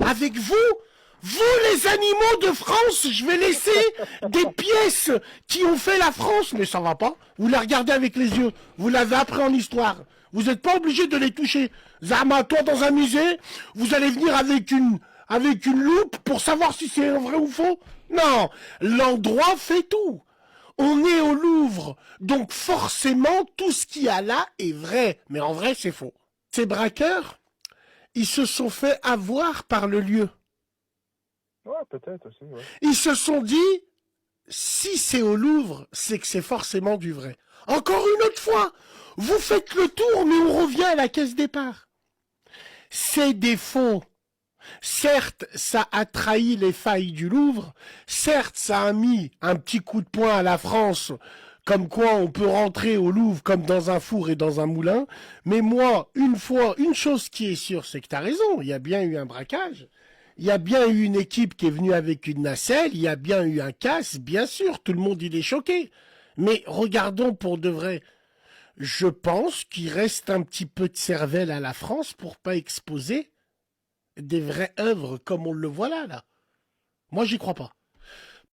avec vous, les animaux de France, je vais laisser des pièces qui ont fait la France, mais ça va pas. Vous les regardez avec les yeux, vous l'avez appris en histoire. Vous n'êtes pas obligé de les toucher. Zama, toi dans un musée, vous allez venir avec une loupe pour savoir si c'est vrai ou faux. Non, l'endroit fait tout. On est au Louvre, donc forcément tout ce qu'il y a là est vrai, mais en vrai c'est faux. Ces braqueurs, ils se sont fait avoir par le lieu. Ouais, peut-être aussi, ouais. Ils se sont dit, si c'est au Louvre, c'est que c'est forcément du vrai. Encore une autre fois, vous faites le tour, mais on revient à la caisse départ. C'est des faux. Certes, ça a trahi les failles du Louvre. Certes, ça a mis un petit coup de poing à la France, comme quoi on peut rentrer au Louvre comme dans un four et dans un moulin. Mais moi, une chose qui est sûre, c'est que t'as raison. Il y a bien eu un braquage. Il y a bien eu une équipe qui est venue avec une nacelle. Il y a bien eu un casse. Bien sûr, tout le monde il est choqué. Mais regardons pour de vrai. Je pense qu'il reste un petit peu de cervelle à la France pour pas exposer des vraies œuvres comme on le voit là. Moi, j'y crois pas.